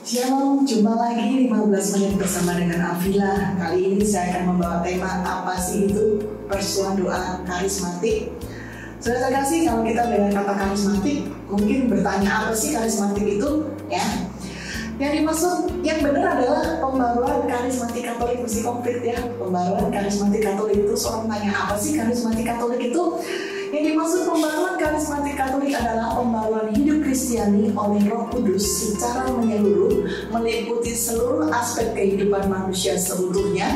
Shalom, jumpa lagi 15 menit bersama dengan Afila. Kali ini saya akan membawa tema apa sih itu persoalan doa karismatik. Saudara kasih, kalau kita dengar kata karismatik, mungkin bertanya apa sih karismatik itu? Ya, yang dimaksud yang benar adalah pembaruan karismatik Katolik. Mesti komplit ya, pembaruan karismatik Katolik itu. Seorang tanya apa sih karismatik Katolik itu? Yang dimaksud pembaruan karismatik Katolik adalah pembaruan hidup Kristiani oleh Roh Kudus secara menyeluruh, meliputi seluruh aspek kehidupan manusia seutuhnya.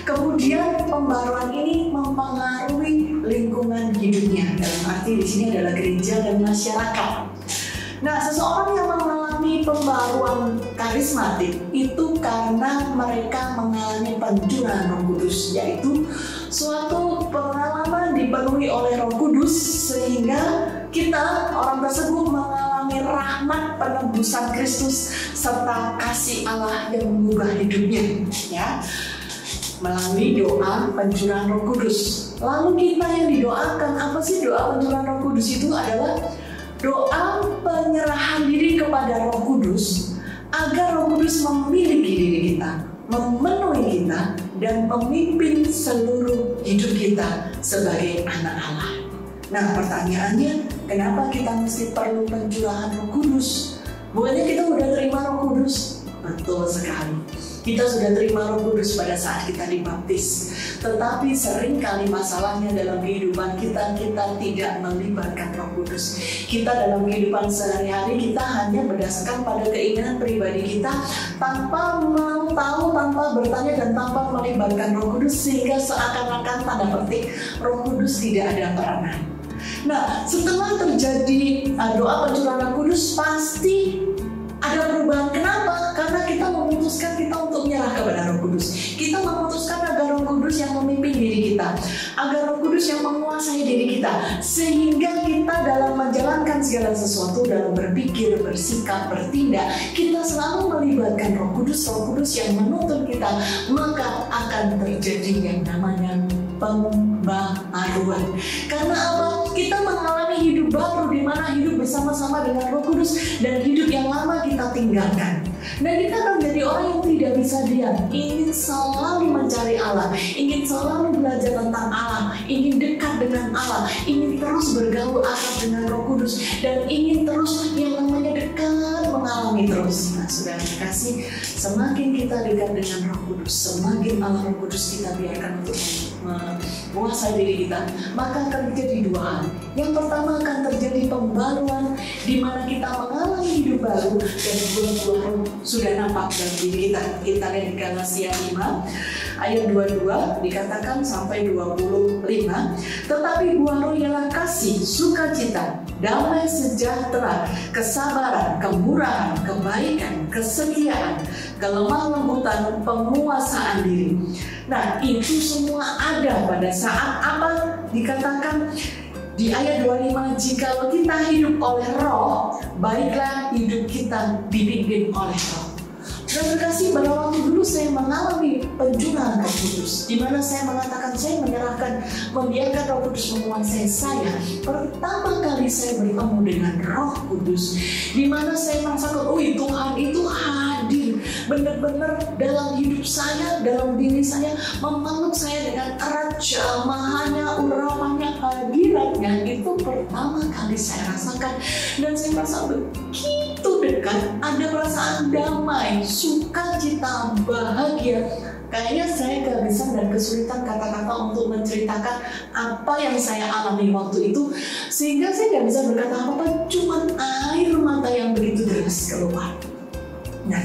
Kemudian pembaruan ini mempengaruhi lingkungan hidupnya. Dalam arti di sini adalah gereja dan masyarakat. Nah, seseorang yang mengalami pembaruan karismatik itu karena mereka mengalami pencurahan Roh Kudus, yaitu suatu pengalaman dipenuhi oleh Roh Kudus sehingga kita orang tersebut mengalami rahmat penebusan Kristus serta kasih Allah yang mengubah hidupnya, ya, melalui doa pencurahan Roh Kudus. Lalu kita yang didoakan, apa sih doa pencurahan Roh Kudus itu? Adalah doa penyerahan diri kepada Roh Kudus agar Roh Kudus memiliki diri kita, memenuhi kita, dan memimpin seluruh hidup kita sebagai anak Allah. Nah, pertanyaannya, kenapa kita mesti perlu pencurahan Roh Kudus? Bukannya kita udah terima Roh Kudus? Betul sekali. Kita sudah terima Roh Kudus pada saat kita dibaptis. Tetapi seringkali masalahnya dalam kehidupan kita tidak melibatkan Roh Kudus. Kita dalam kehidupan sehari-hari kita hanya berdasarkan pada keinginan pribadi kita tanpa mau tahu, tanpa bertanya, dan tanpa melibatkan Roh Kudus, sehingga seakan-akan tanda petik Roh Kudus tidak ada peranan. Nah, setelah terjadi doa pencurahan Roh Kudus, pasti ada perubahan. Kenapa? Karena kita memutuskan kita untuk menyerah kepada Roh Kudus. Kita memutuskan agar Roh Kudus yang memimpin diri kita, agar Roh Kudus yang menguasai diri kita, sehingga kita dalam menjalankan segala sesuatu, dalam berpikir, bersikap, bertindak, kita selalu melibatkan Roh Kudus yang menuntun kita, maka akan terjadi yang namanya pembaharuan. Karena apa? Kita mengalami hidup baru, di mana hidup bersama-sama dengan Roh Kudus, dan hidup yang lama kita tinggalkan. Dan kita akan menjadi orang yang tidak bisa diam, ingin selalu mencari Allah, ingin selalu belajar tentang Allah, ingin dekat dengan Allah, ingin terus bergaul akrab dengan Roh Kudus, dan ingin terus yang namanya dekat, mengalami terus. Nah, sudah dikasih, semakin kita dekat dengan Roh Kudus, semakin Allah Roh Kudus kita biarkan untuk menguasai diri kita, maka akan terjadi dua hal. Yang pertama, akan terjadi pembaruan di mana kita mengalami hidup baru dan buah-buah roh sudah nampak dalam diri kita. Kita lihat di Galatia 5 ayat 22 dikatakan sampai 25. Tetapi buah roh ialah kasih, sukacita, damai sejahtera, kesabaran, kemurahan, kebaikan, kesetiaan, kelemah lembutan, penguasaan diri. Nah, itu semua ada pada saat apa? Dikatakan di ayat 25, jikalau kita hidup oleh roh, baiklah hidup kita dipimpin oleh roh. Dan terkasih, pada waktu dulu saya mengalami pencurahan Roh Kudus, di mana saya mengatakan saya menyerahkan, membiarkan Roh Kudus menguasai saya. Pertama kali saya bertemu dengan Roh Kudus, di mana saya merasakan, oh Tuhan itu hadir benar-benar dalam hidup saya, dalam diri saya, memeluk saya dengan erat, jamahannya, urapannya, hadiratnya. Itu pertama kali saya rasakan, dan saya merasa begitu dekat, ada perasaan damai, sukacita, bahagia. Kayaknya saya kehabisan dan kesulitan kata-kata untuk menceritakan apa yang saya alami waktu itu, sehingga saya nggak bisa berkata apa-apa, cuma air mata yang begitu deras keluar. Nah,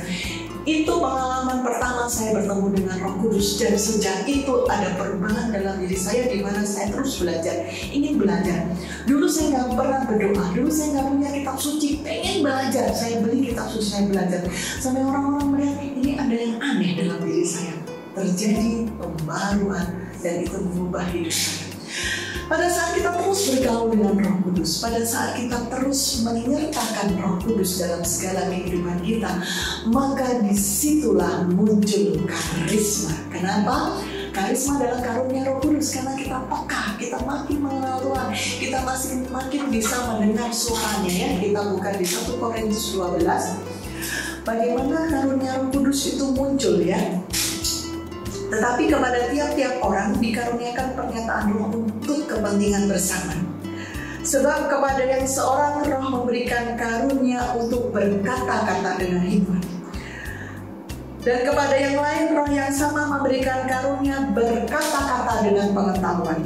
itu pengalaman pertama saya bertemu dengan Roh Kudus, dan sejak itu ada perubahan dalam diri saya, di mana saya terus belajar, ingin belajar. Dulu saya nggak pernah berdoa, dulu saya nggak punya kitab suci, pengen belajar, saya beli kitab suci, saya belajar. Sampai orang-orang melihat ini ada yang aneh dalam diri saya. Terjadi pembaruan, dan itu mengubah hidup saya. Pada saat kita terus bergaul dengan Roh Kudus, pada saat kita terus menyertakan Roh Kudus dalam segala kehidupan kita, maka disitulah muncul karisma. Kenapa? Karisma adalah karunia Roh Kudus, karena kita peka, kita makin mengenal Tuhan, kita makin bisa mendengar suaranya, ya. Kita buka di 1 Korintus 12 bagaimana karunia Roh Kudus itu muncul ya. Tetapi kepada tiap-tiap orang dikaruniakan pernyataan roh untuk kepentingan bersama. Sebab kepada yang seorang roh memberikan karunia untuk berkata-kata dengan hikmat. Dan kepada yang lain roh yang sama memberikan karunia berkata-kata dengan pengetahuan.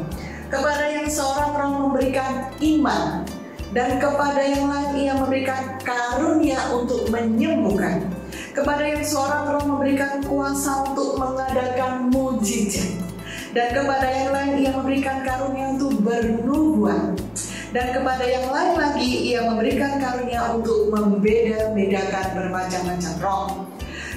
Kepada yang seorang roh memberikan iman. Dan kepada yang lain ia memberikan karunia untuk menyembuhkan. Kepada yang seorang roh memberikan kuasa untuk mengadakan mujizat. Dan kepada yang lain ia memberikan karunia untuk bernubuat. Dan kepada yang lain lagi ia memberikan karunia untuk membeda-bedakan bermacam-macam roh.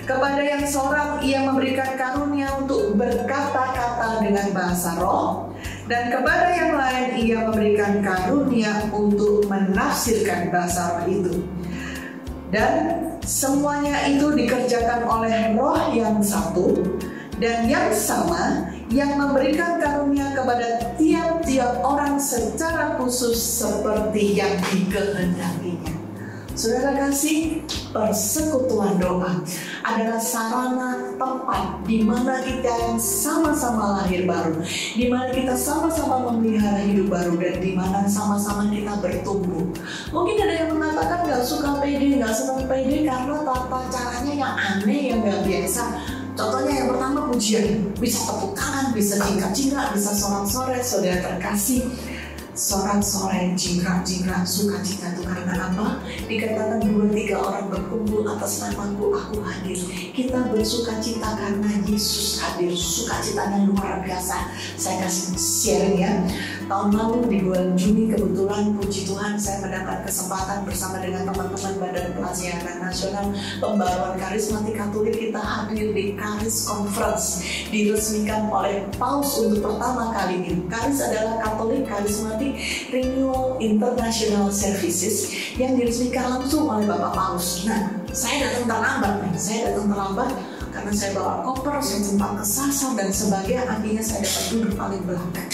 Kepada yang seorang ia memberikan karunia untuk berkata-kata dengan bahasa roh. Dan kepada yang lain ia memberikan karunia untuk menafsirkan bahasa roh itu. Dan semuanya itu dikerjakan oleh roh yang satu dan yang sama, yang memberikan karunia kepada tiap-tiap orang secara khusus seperti yang dikehendakinya. Saudara kasih, persekutuan doa adalah sarana tempat di mana kita yang sama-sama lahir baru, di mana kita sama-sama memelihara hidup baru, dan di mana sama-sama kita bertumbuh. Mungkin ada yang mengatakan nggak suka PD, nggak senang PD karena tata caranya yang aneh, yang nggak biasa. Contohnya yang pertama pujian, bisa tepuk tangan, bisa jingkrak-jingkrak, bisa sorak-sorai. Saudara terkasih, sorak-sorai, jingkrak-jingkrak, sukacita itu karena apa? Dikatakan 2-3 orang berkumpul atas namaku, aku hadir. Kita bersukacita karena Yesus hadir. Sukacitanya luar biasa. Saya kasih sharing ya. Tahun lalu di bulan Juni kebetulan puji Tuhan saya mendapat kesempatan bersama dengan teman-teman Badan Pelayanan Nasional Pembaruan Karismatik Katolik. Kita hadir di Karis Conference, diresmikan oleh Paus untuk pertama kalinya. Karis adalah Katolik Karismatik Renewal International Services yang diresmikan langsung oleh Bapak Paus. Nah, saya datang terlambat karena saya bawa koper, saya sempat kesasar dan sebagainya. Akhirnya saya dapat duduk paling belakang.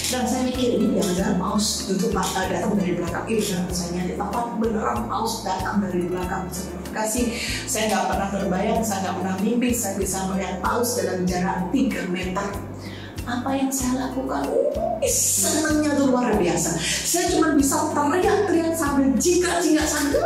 Dan saya mikir ini jangan-jangan Paus datang dari belakang. Dan saya nyari tempat beneran Paus datang dari belakang. Kasih, saya nggak pernah terbayang, saya nggak pernah mimpi saya bisa melihat Paus dalam jarak 3 meter. Apa yang saya lakukan? Senangnya tuh luar biasa. Saya cuma bisa teriak-teriak sambil jingkrak-jingkrak sambil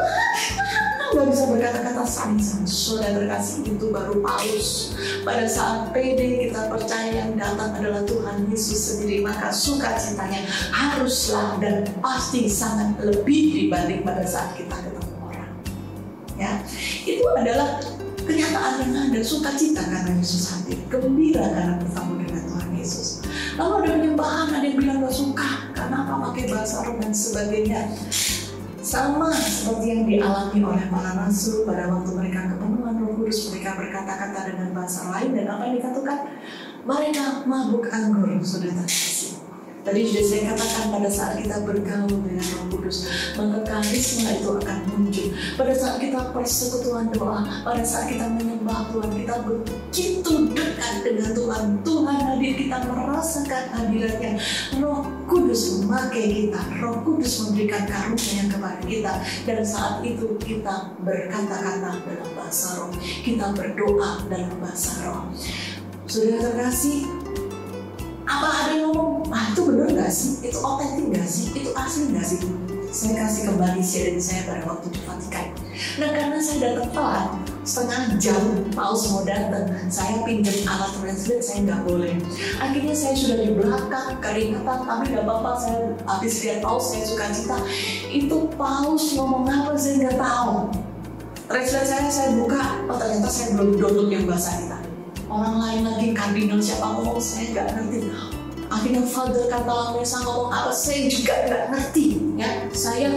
nggak bisa berkata-kata sambil. Saudara terkasih, itu baru Paus. Pada saat PD kita percaya yang datang adalah Tuhan Yesus sendiri, maka sukacitanya haruslah dan pasti sangat lebih dibanding pada saat kita ketemu orang. Ya, itu adalah kenyataan yang ada. Sukacita karena Yesus hadir, gembira karena bertemu dengan Tuhan Yesus. Lalu ada penyembahan, ada yang bilang gak suka karena apa, pakai bahasa roh dan sebagainya. Sama seperti yang dialami oleh para rasul pada waktu mereka kepenuhan Roh Kudus, mereka berkata-kata dengan bahasa lain, dan apa yang dikatakan? Mereka mabuk anggur. Saudara terkasih, tadi sudah saya katakan, pada saat kita bergaul dengan Roh Kudus, maka karisma itu akan muncul. Pada saat kita persekutuan doa, pada saat kita menyembah Tuhan, kita begitu dekat dengan Tuhan. Tuhan hadir, kita merasakan hadiratnya. Roh Kudus memakai kita, Roh Kudus memberikan karunia kepada kita, dan saat itu kita berkata-kata dalam bahasa roh, kita berdoa dalam bahasa roh. Saudara terkasih, apa ada yang ngomong, itu benar gak sih? Itu otentik gak sih? Itu asli gak sih? Saya kasih kembali sharing saya pada waktu di Vatikan. Nah, karena saya datang telat, setengah jam Paus mau datang, saya pinjam alat translate, saya nggak boleh. Akhirnya saya sudah di belakang, keringatan, tapi nggak apa-apa, saya habis lihat Paus, saya sukacita. Itu Paus ngomong apa, saya nggak tahu. Translate saya buka, ternyata saya belum download yang bahasa kita. Orang lain lagi, kardinal siapa ngomong, saya nggak ngerti. Akhirnya Father Cantalamessa ngomong apa, saya juga nggak ngerti. Ya, saya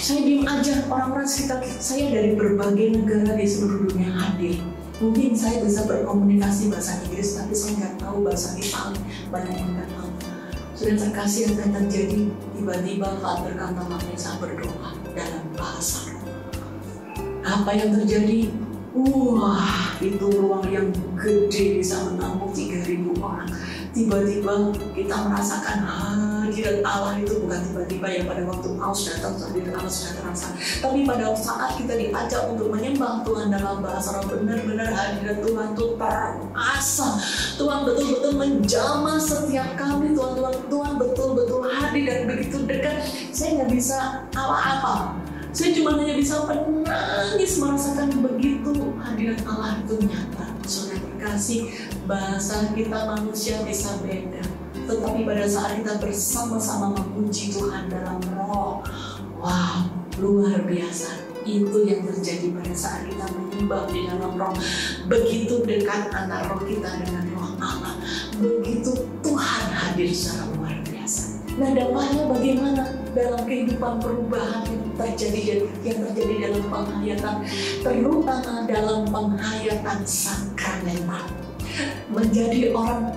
diem aja. Orang-orang sekitar saya dari berbagai negara di seluruh dunia hadir. Mungkin saya bisa berkomunikasi bahasa Inggris, tapi saya nggak tahu bahasa Itali. Banyak yang nggak tahu. Sudah terkasih yang akan terjadi, tiba-tiba Father Cantalamessa berdoa dalam bahasa roh. Apa yang terjadi? Wah, itu ruang yang gede bisa menampung 3.000 orang. tiba-tiba kita merasakan hadirat Allah itu bukan tiba-tiba ya pada waktu Paus datang, hadirat Allah sudah terasa. Tapi pada saat kita diajak untuk menyembah Tuhan dalam bahasa roh, benar-benar hadirat Tuhan itu terasa. Tuhan betul-betul menjamah setiap kami. Tuhan betul-betul hadir dan begitu dekat. Saya nggak bisa apa-apa. Saya cuma hanya bisa menangis merasakan begitu hadirat Allah itu nyata. Saudara terkasih, bahasa kita manusia bisa beda, tetapi pada saat kita bersama-sama memuji Tuhan dalam roh, wow, luar biasa. Itu yang terjadi pada saat kita menyembah di dalam roh. Begitu dekat antara roh kita dengan roh Allah. Begitu Tuhan hadir secara luar biasa. Nah, dampaknya bagaimana dalam kehidupan perubahan yang terjadi dalam penghayatan, terutama dalam penghayatan sakramental. Menjadi orang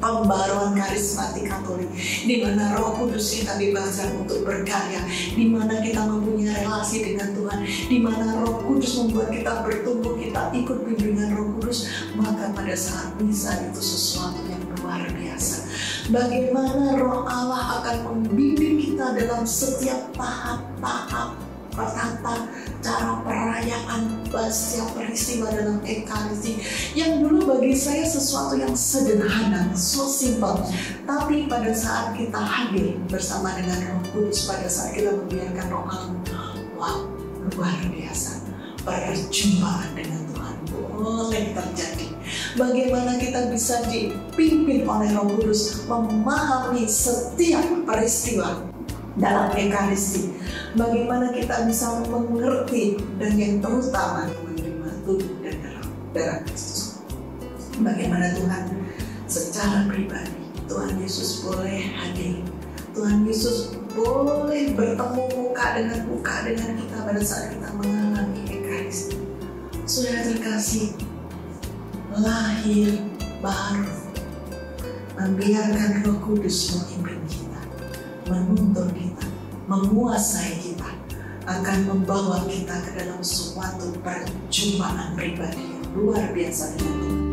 pembaruan karismatik Katolik, di mana Roh Kudus kita bebaskan untuk berkarya, di mana kita mempunyai relasi dengan Tuhan, di mana Roh Kudus membuat kita bertumbuh, kita ikut bimbingan Roh Kudus, maka pada saat misa itu sesuatu yang luar biasa. Bagaimana Roh Allah akan membimbing kita dalam setiap tahap-tahap tata cara perayaan setiap peristiwa dalam Ekaristi yang dulu bagi saya sesuatu yang sederhana, so simple. Tapi pada saat kita hadir bersama dengan Roh Kudus, pada saat kita membiarkan Roh Allah, wow, luar biasa. Perjumpaan dengan Tuhan boleh terjadi. Bagaimana kita bisa dipimpin oleh Roh Kudus memahami setiap peristiwa dalam Ekaristi. Bagaimana kita bisa mengerti dan yang terutama menerima tubuh dan darah Kristus. Bagaimana Tuhan secara pribadi, Tuhan Yesus boleh hadir. Tuhan Yesus boleh bertemu muka dengan kita pada saat kita mengalami Ekaristi. Saudara terkasih, lahir baru, membiarkan Roh Kudus memimpin kita, menuntun kita, menguasai kita, akan membawa kita ke dalam suatu perjumpaan pribadi yang luar biasa dengan Tuhan.